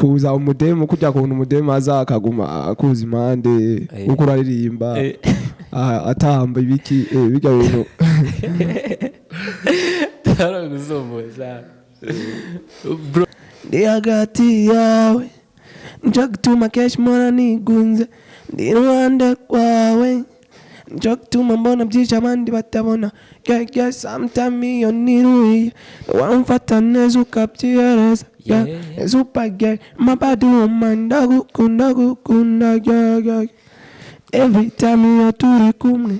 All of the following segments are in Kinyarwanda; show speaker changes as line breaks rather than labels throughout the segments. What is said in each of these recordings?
kuza umudemo kujya kubona umudemo azakaguma akuza impande uko uraririmba atamba ibiki bijya bintu
taragusomoza bro
ndi hagati yawe nja gutuma kesh mora nigunze ndi iruhande kwawe nja gutuma mbona byinshi abandi batabona yeah sometimes iyo niruye wamfata neza ukabyihereza super gay my body woman ndagukunda yeah every time iyo turi kumwe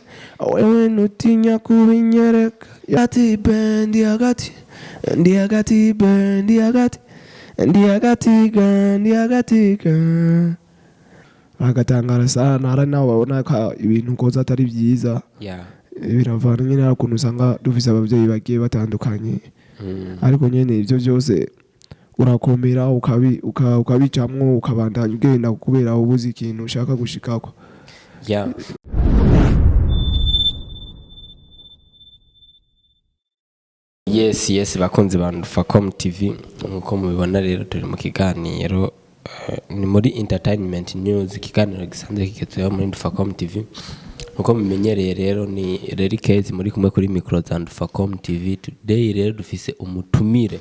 wewe nutinya kubinyereka yati bendi hagati ndi hagati bendi hagati ndi hagati bagatangara sana ara nawe babona ko ibintu koza atari byiza biravana nyine ukuntu usanga dufise abavyeyi bagiye batandukanye ariko nyene ivyo byose urakomera ukabicamwo ukabandanya ugenda kubera ubuzi ikintu ushaka gushikako
yes bakunzi ba Ndufacom TV nkuko mubibona rero turi mu kiganiro ni muri entertainment news kiganiro gisanzwe kigezweho muri Ndufacom TV nkuko mumenyereye rero ni Reri Case muri kumwe kuri micro za Ndufacom TV. Today rero dufise umutumire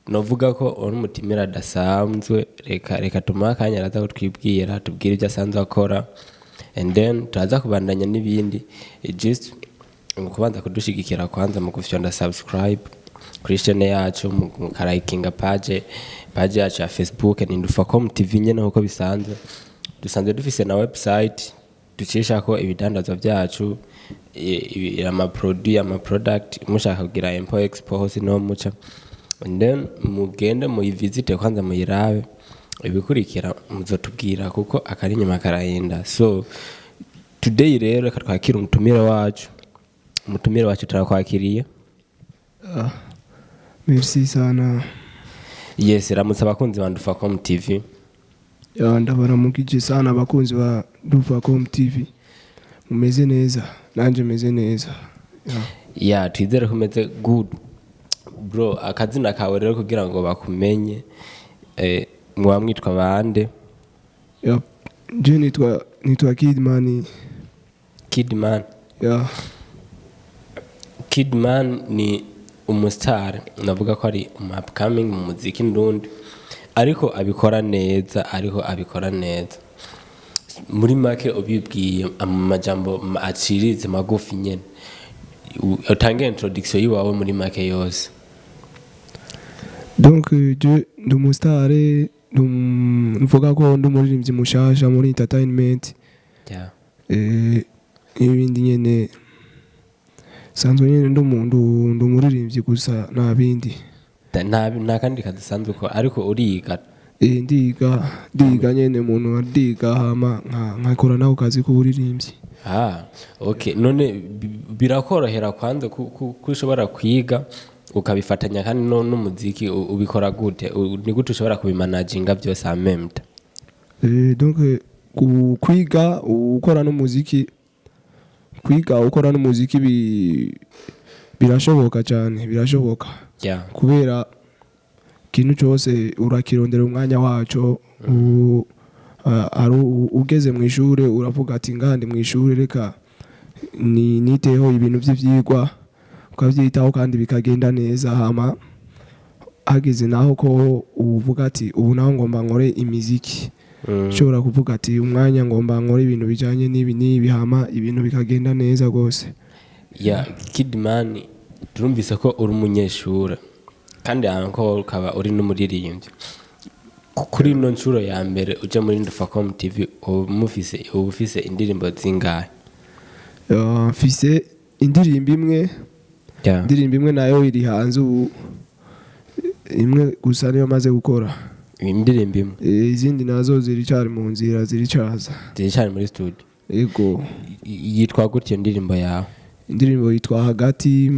novuga ko uri umutumire adasanzwe reka tumakanya araza kutwibwira tubwire ibyo asanzwe akora and then turaza kubandanya n'ibindi just kubanza kudushigikira kwanza mu gufyonda subscribe kuri channel yacu mu karayikinga page yacu ya Facebook ni Ndufacom TV nyene uko bisanzwe dusanzwe dufise na website ducisha ko ibidandazwa byacu ama product mushaka kugira import export hose no muca and then mugende mu visite kwanza muyirabe ibikurikira muzotubwira kuko akari nyuma karayenda. So today rero twakira umutumire wacu turakwakiriye.
Merci sana.
Yes, ramutse abakunzi ba Ndufacom TV.
Ndabaramukije sana abakunzi ba Ndufacom TV. Mumeze neza, nanje meze neza.
Twizere kumeze good. Bro, akazina kawe rero kugira ngo bakumenye muba mwitwa bande?
Je nitwa Kidman.
Kidman ni umustar navuga ko ari upcoming mu muziki ndundi ariko abikora neza muri make ubibwiye amajambo acirize magufi nyene utange introduction yiwawe muri make yose.
Donc je ndi umustar mvuga ko ndi umuririmbyi mushasha muri entertainment ibindi nyene sanzwe nyene ndi umuririmbyi gusa nabindi
nta kandi kadasanzwe ko ariko uriga ndiga nyene umuntu adiga hama nkakora naho kazi k'uburirimbyi. Okay none birakorohera kwanza kushobora kwiga ukabifatanya kandi n'umuziki ubikora gute ni gute ushobora kubimanaginga byose amemta?
Donc kwiga ukora n'umuziki birashoboka cyane kubera ikintu cyose urakirondera umwanya wacu ugeze mu ishuri uravuga ati ngandi mu ishuri reka niteho ibintu by'ivyigwa ukavyitaho kandi bikagenda neza hama hageze naho ko uvuga ati ubu naho ngomba nkore imiziki ushobora kuvuga ati umwanya ngomba nkore ibintu bijanye n'ibi hama ibintu bikagenda neza gose.
Kidman turumvise ko uri umunyeshuri kandi anko ukaba uri n'umuririmbyi kuri ino nshuro ya mbere uje muri Ndufacom TV ufise indirimbo zingahe?
Mfise indirimbo imwe nayo iri hanze ubu imwe gusa niyo maze gukora
indirimbo imwe
izindi nazo ziricari mu nzira
ziricari muri studio.
Yego
yitwa gutyo indirimbo yawe?
Indirimbo yitwa hagati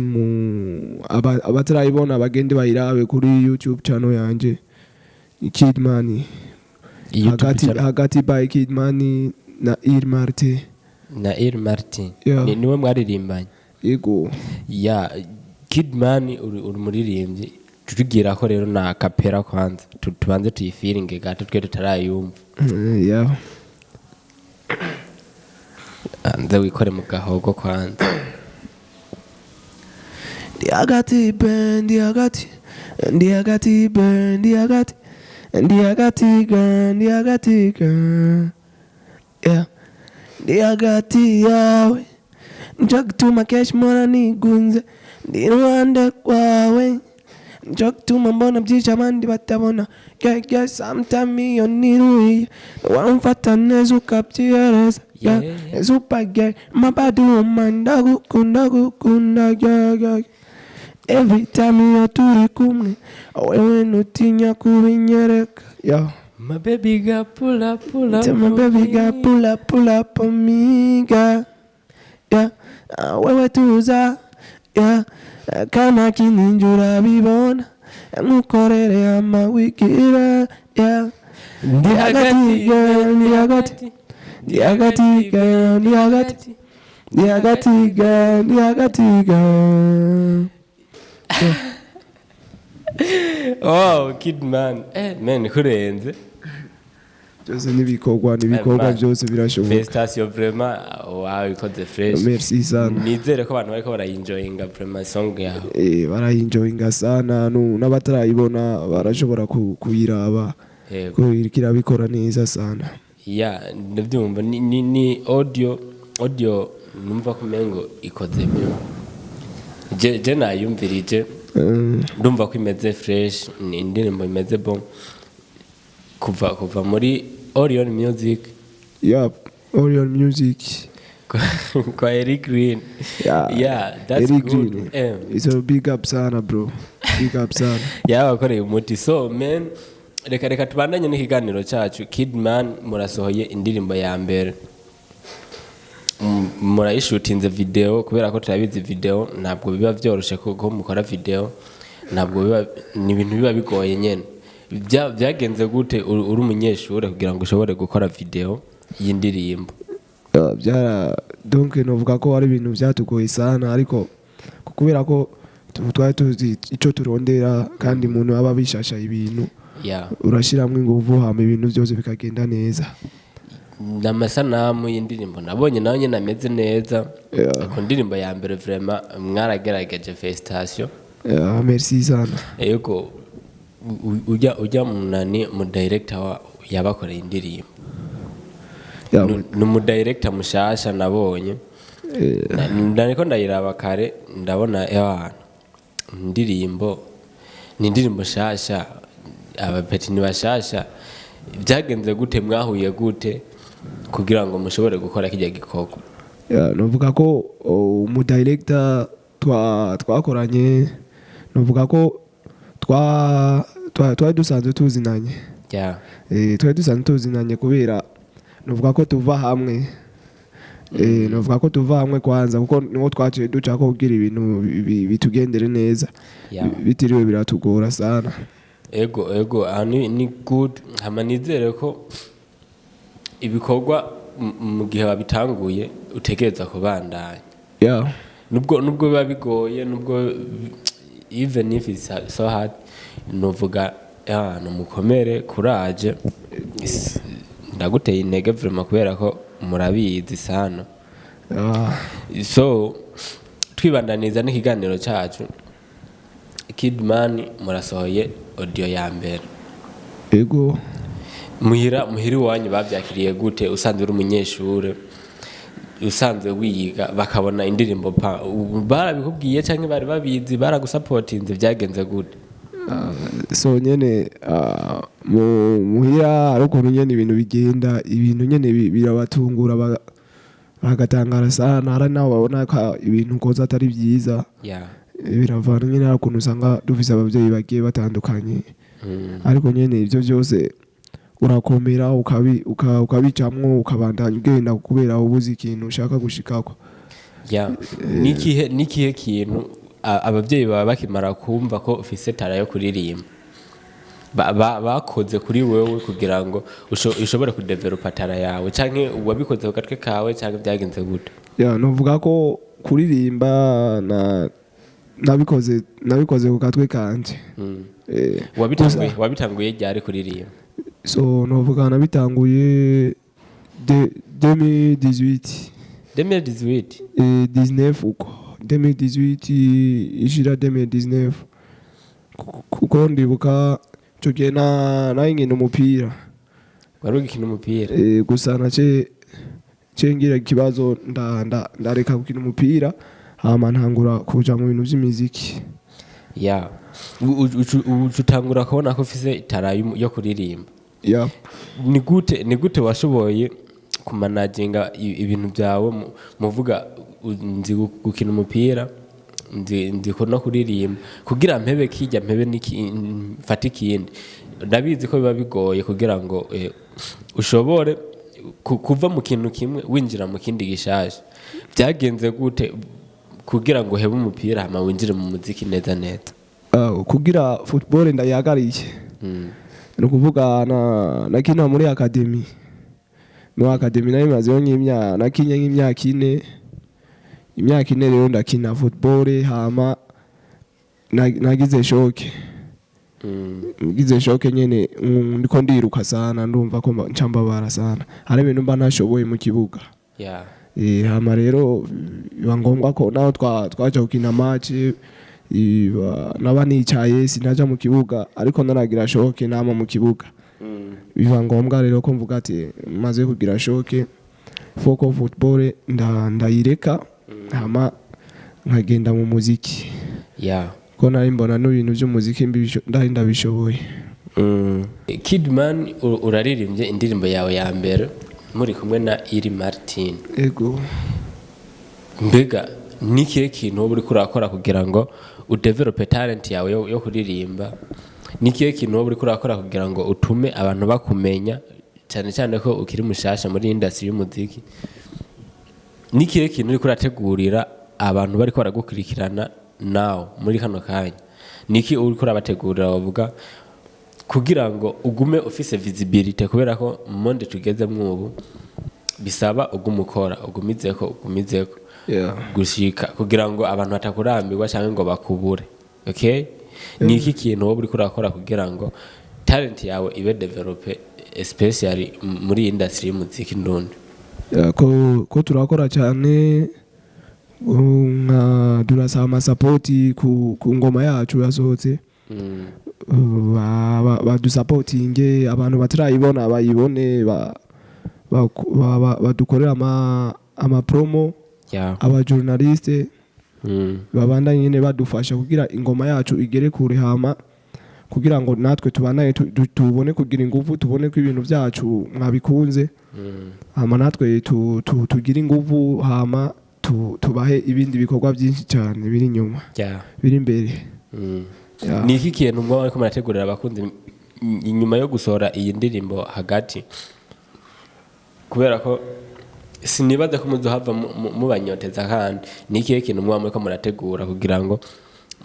abatarayibona bagende bayirabe kuri YouTube channel yanje Kidman hagati by Kidman na Martin
niwe mwaririmbanye?
Yego
Kidman uri muririmbyi tugira ko rero na kapera kwanza tubanze tuyifiringe gato twe tutarayumva.
Yeah.
Anze wikore mu gahogo kwanza.
Ndiagati ben ndiagati ben ndiagati gan. Yeah. Ndiagati yawe njagutuma kenshi mbona nigunze ndi iruhande rwawe njagutuma mbona byinshi abandi batabona. Yeah, sometimes iyo niruye wamfata neza ukabyihereza. Yeah, super gay my body woman ndagukunda. Yeah. Every time you're turi kumwe wewe nutinya kubinyereka. Yeah.
My baby girl pull up
Tell my baby girl pull up on me, girl. Yeah, wewe tuza. Yeah, kama kininjura bibona nkukorere amawigira. Yeah, ndiagati girl.
Oh, kid man. Man kurenze.
Byose nibikorwa byose birashoboka.
Festation vraiment wow ikoze fresh.
Merci sana.
Nizere ko abantu bariko barayinjoyinga vraiment song yawe.
Barayinjoyinga sana n'abatarayibona barashobora kuyiraba. Ko irikira bikora neza sana.
Yeah, ndabyumva ni audio numva kumengo ikoze byo. Je nayumvirije. Ndumva ko imeze fresh, ni indirimbo imeze bon. Kuva muri Orion Music.
Yeah, Orion Music.
Kwa Eric Green. Yeah, that's
Eric
good.
Green. It's a big up sana bro. Big up sana.
Yeah, wakoreye umuti. So man, reka tubandanye n'ikiganiro cyacu. Kid man murasohoye indirimbo ya mbere. Murayishutinze video kubera ko turabizi video ntabwo biba byoroshe ko mukora video, ntabwo biba ni ibintu biba bigoye nyene. Byagenze gute uri umunyeshure kugira ngo ushobore gukora video y'indirimbo?
Donc novuga ko ari ibintu byatugoye sana, ariko kubera ko twari tuzi ico turondera kandi umuntu aba bishasha ibintu.
Yeah.
Urashiramwe inguvu hama ibintu byose bikagenda neza.
Namasanamu y'indirimbo nabonye nawe nyine ameze neza. Ku ndirimbo ya mbere vraiment mwaragerageje Festation.
Merci sana.
Yego ujya mu director yabakoreye indirimbo. Mu director mushasha nabonye. Ndariko ndayiraba kare ndabona indirimbo ni indirimbo shasha, abapeti ni bashasha. Byagenze gute, mwahuye gute kugira ngo mushobore gukora kijya gikoko?
Novuga ko mu director twakoranye, novuga ko twari dusanzwe tuzinanye.
Yeah.
Twari dusanzwe tuzinanye kubera novuga ko tuva hamwe. Novuga ko tuva hamwe kwanza kuko niho twaciye duca ko kugira ibintu bitugendere neza. Bitiriwe biratugora sana.
Ego ni good. Hamanizere ko ibikorwa mu gihe wabitanguye utegereza kubandanya.
Yeah.
Nubwo biba bigoye, nubwo even if it's so hard, novuga no mukomere courage. Ndaguteye intege vraiment kubera ko murabizi sana. So twibandaniza n'ikiganiro cyacu. Kid man murasohoye audio ya mbere.
Ego
muhiri wanyu babyakiriye gute? Usanzwe uri umunyeshure, usanzwe wiga, bakabona indirimbo barabikubwiye cyangwa bari babizi baragusupportinze, byagenze gute?
So nyene muhira ariko nyene ibintu bigenda, ibintu nyene birabatungura bagatangara sana, ara naho babona ko ibintu koza atari byiza.
Yeah.
Biravana nyene ukuntu usanga dufise abavyeyi bagiye batandukanye. Ariko nyene ivyo byose urakomera ukabicamwo ukabandanya ugenda kubera ubuzi ikintu ushaka gushikako.
Yeah. Nikihe kintu abavyeyi baba bakimara kumva ko ufise tara yo kuririmba bakoze kuri wewe kugira ngo ushobore kudevelopa tara yawe, canke wabikoze ku gatwe kawe cyangwa byagenze gute?
Yeah, novuga ko kuririmba nabikoze ku katwe kanje.
wabitanguye ryari kuririmba?
So novuga nabitanguye 2018 19 uko 2018 ishira 2019 kuko ndibuka cyo na ingene umupira
wari ugikina umupira
gusa nace cengira ikibazo ndareka gukina umupira hama ntangura kuja mu bintu by'imiziki.
ya utangura kubona ko ufise itara yo kuririmba.
ya
ni gute washoboye kumanaginga ibintu byawe muvuga nzi gukina umupira ndi ko no kuririmba kugira mpebe kijya mpebe mfata ikindi? Ndabizi ko biba bigoye kugira ngo ushobore kuva mu kintu kimwe winjira mu kindi gishaje. Byagenze gute kugira ngo hebe umupira hama winjire mu muziki neza neza?
Kugira football ndayagariye no kuvuga nakina muri academy. Mu academy nayo mazeyo nakinye nk'imyaka 4. Imyaka 4 rero ndakina football hama nagize shoke. Ngize shoke nyene ndiko ndiruka sana ndumva ko ncambabara sana. Hari ibintu mba nashoboye mu kibuga. Hama rero biba ngombwa ko naho twaje gukina match naba nicaye sinaja mu kibuga ariko naragira shoke nama mu kibuga. Biba ngombwa rero ko mvuga ati maze kugira shoke foko football ndayireka hama nkagenda mu muziki. Ko nari mbona n'ibintu by'umuziki ndabishoboye.
Kidman uraririmbye indirimbo yawe ya mbere muri kumwe na Iri Martin.
Ego.
Mbega nikihe kintu uri kurakora kugira ngo udevelope talent yawe yo kuririmba? Nikihe kintu uri kurakora kugira ngo utume abantu bakumenya cyane cyane ko ukiri mushasha muri industry y'umuziki? Nikihe kintu uri kurategurira abantu bari ko baragukurikirana naho muri kano kanya? Niki uri kurabategurira bavuga kugira ngo ugume ufise visibility kubera ko monde tugeze mwubu bisaba ugumukora ugumizeko gushika kugira ngo abantu batakurambirwa cyangwa ngo bakubure. Okay? Niki kintu uri kurakora kugira ngo talent yawe ibe develope especially muri industry y'umuziki ndundi?
Ko turakora cyane durasaba support ku ngoma yacu yasohotse. Badusupportinge abantu batarayibona bayibone badukorera ama promo aba journaliste babanda nyine badufasha kugira ingoma yacu igere kure hama kugira ngo natwe tubanaye tubone kugira ingufu tubone ko ibintu byacu mwabikunze hama natwe tugira ingufu hama tubahe ibindi bikorwa byinshi cyane biri inyuma biri imbere.
Niki kintu mwa ariko murategurira abakunzi inyuma yo gusohora iyi ndirimbo hagati? Kubera ko sinibaza ko muzohava mubanyoteza kandi niki kintu mwa ariko murategura kugira ngo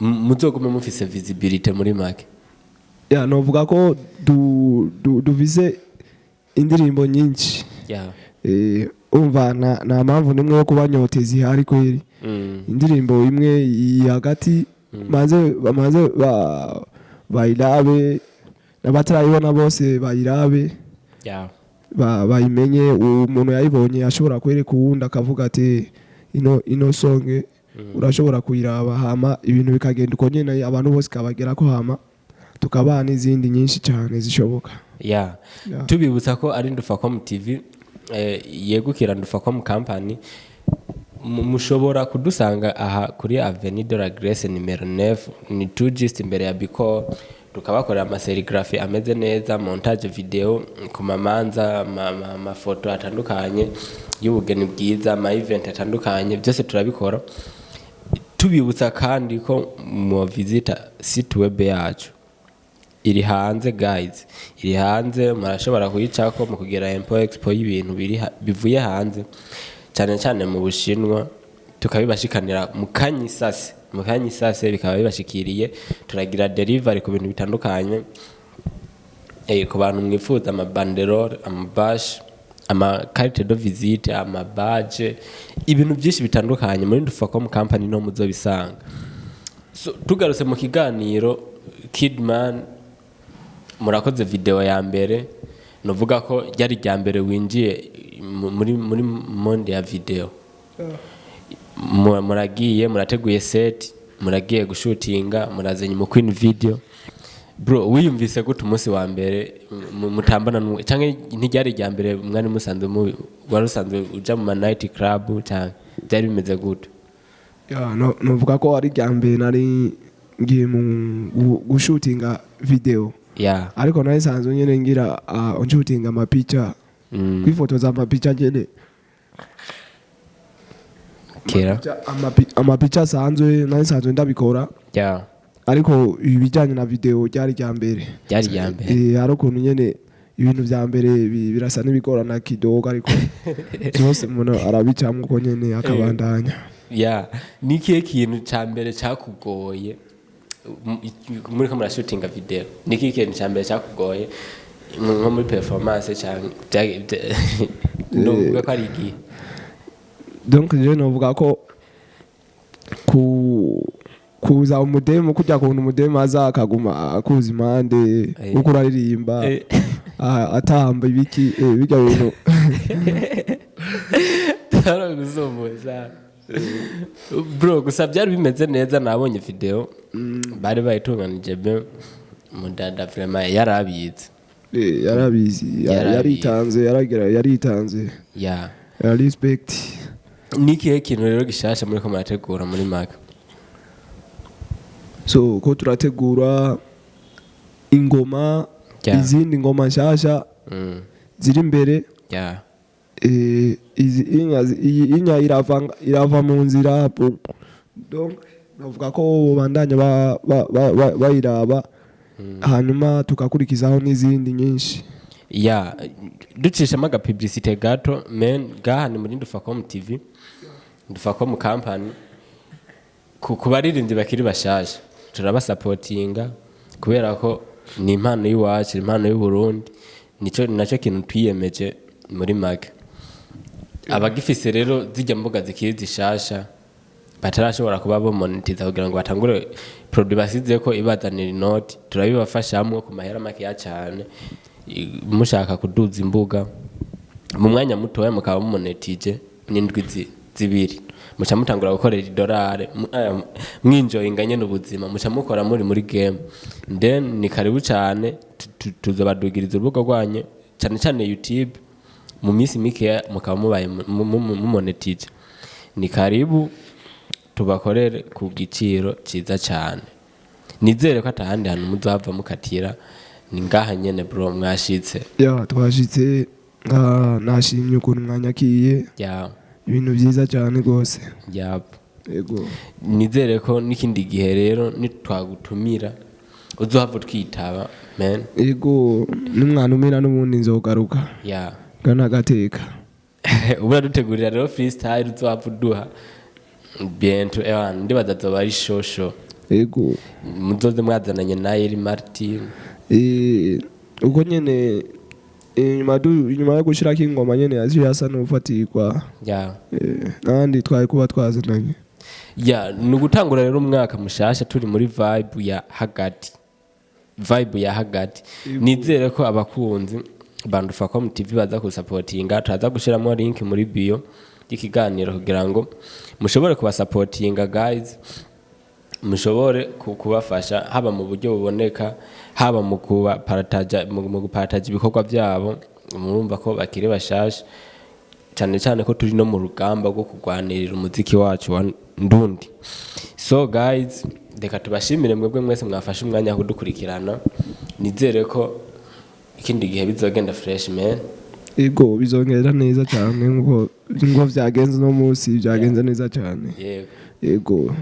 muzogume mufise visibility muri make?
Novuga ko duvize indirimbo nyinshi. Umva na mpamvu nimwe yo kubanyoteza ihari kweri. Indirimbo imwe hagati maze bayirabe n'abatarayibona bose bayirabe bayimenye. Umuntu yayibonye ashobora kwereka uwundi akavuga ati ino song urashobora kuyiraba hama ibintu bikagenda uko nyene abantu bose kabagera ko hama tukabana n'izindi nyinshi cyane zishoboka.
Tubibutsa ko ari Ndufacom TV yegukira Ndufacom company. Mushobora kudusanga aha kuri Avenue de la Grèce numero 9 ni just imbere ya Biko. Tukabakorera amaserigraphy ameze neza, montage video ku mamanza amafoto atandukanye y'ubugeni bwiza, ama event atandukanye byose turabikora. Tubibutsa kandi ko mu visita site web yacu iri hanze guys, iri hanze murashobora kuyicako mu kugira expo y'ibintu bivuye hanze cyane cyane mu Bushinwa tukabibashikanira mu kanyisase bikaba bibashikiriye. Turagira delivery ku bintu bitandukanye ku bantu mwifuza ama banderole, ama bash, ama carte de visite, ama badge, ibintu byinshi bitandukanye muri Ndufacom company no muzobisanga. So tugarutse mu kiganiro Kidman murakoze video ya mbere novuga ko ryari rya mbere winjiye muri monde ya video. Muragiye murateguye set muragiye gushutinga murazanye mu Queen video. Bro wiyumvise gute umunsi wa mbere mutambana canke ntiryari rya mbere mwari musanzwe mu warusanzwe uja mu night club canke byari bimeze gute?
Novuga ko ari rya mbere nari ngiye mu gushutinga video. Ariko nari sanzwe nyene ngira shooting amapicha kwifotoza amapicha nyene kera amapicha sanzwe nari sanzwe ndabikora. Ariko ibijyanye na video ryari rya mbere. Hari ukuntu nyene ibintu vya mbere birasa n'ibigorana kidogo ariko byose umuntu arabicamwe ko nyene akabandanya.
Ni kihe kintu ca mbere cakugoye muri ko murashootinga video? Ni kihe kintu ca mbere cakugoye nko muri performance cyane no vuga ko ari iki?
Donc je novuga ko kuza umudemo kujya kubona umudemo azakaguma akuza impande uko uraririmba atamba ibiki bijya bintu
taraguzomboza. Bro gusa byari bimeze neza nabonye video bari bayitunganije be mudada vraiment yarabizi yaritanze yaritanze respect. Nikihe kintu rero gishasha muri ko murategura muri maka?
So ko turategura ingoma izindi ngoma nshasha ziri imbere. Inya irava mu nzira. Donc navuga ko bandanya bayiraba hanyuma tukakurikizaho n'izindi nyinshi. Ducishamo aga publicité gato men gaha ni muri Ndufacom TV, Ndufacom company ku baririmbyi bakiri bashasha turabasupportinga kubera ko ni impano y'Iwacu, impano y'u Burundi, naco kintu twiyemeje muri make. Abagifise rero zijya mbuga zikiri zishasha batarashobora kuba bo monetize kugira ngo batangure produit basize ko ibazanira inoti, turabibafashamwe ku mahera make ya cyane. Mushaka kuduza imbuga mu mwanya muto mukaba monetize n'indwi zibiri muca mutangura gukorera $1 mwinjoyinga nyene ubuzima muca mukora muri game. Then ni karibu cyane tuzobadugiriza urubuga rwanyu cyane YouTube mu minsi mike mukaba mubaye monetize. Ni karibu tubakorere ku giciro ciza cyane. Nizere ko atahandi hantu muzava mukatira ni ngaha nyene bro mwashitse. Twashitse nashimye ukuntu mwanyakiye. Ibintu byiza cyane gose. Yego. Nizere ko nikindi gihe rero nitwagutumira uzohava twitaba man. Yego nimwanumira n'ubundi nzogaruka. Gana gateka. Ubura dutegurira rero freestyle uzohava duha bientôt ndibaza zoba ari shosho. Yego. Muzoze mwazananye na Eri Martin. Uko nyene inyuma yo gushirako ingoma nyene yasa n'ufatirwa. Nandi twaye kuba twazananye. Nugutangura rero umwaka mushasha turi muri vibe ya hagati. Nizere ko abakunzi Ndufacom TV baza kusupportinga, turaza gushiramo link muri bio y'ikiganiro kugira ngo mushobore kubasupportinga guys, mushobore kubafasha haba mu buryo buboneka, haba mu gupartage ibikorwa byabo. Murumva ko bakiri bashasha cyane ko turi no mu rugamba rwo kugwanirira umuziki wacu wa ndundi. So guys reka tubashimire mwebwe mwese mwafashe umwanya wo kudukurikirana. Nizere ko ikindi gihe bizogenda fresh man. Ego bizongera neza cyane ngo vyagenze no munsi byagenze neza cyane. Ego.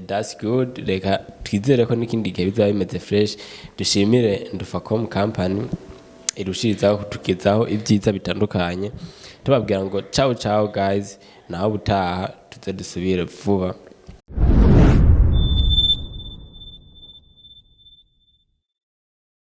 That's good. Reka twizere ko nikindi gihe bizaba bimeze fresh. Dushimire Ndufacom company irushirizaho kutugezaho ibyiza bitandukanye. Tubabwira ngo ciao guys, naho butaha tuze dusubire vuba.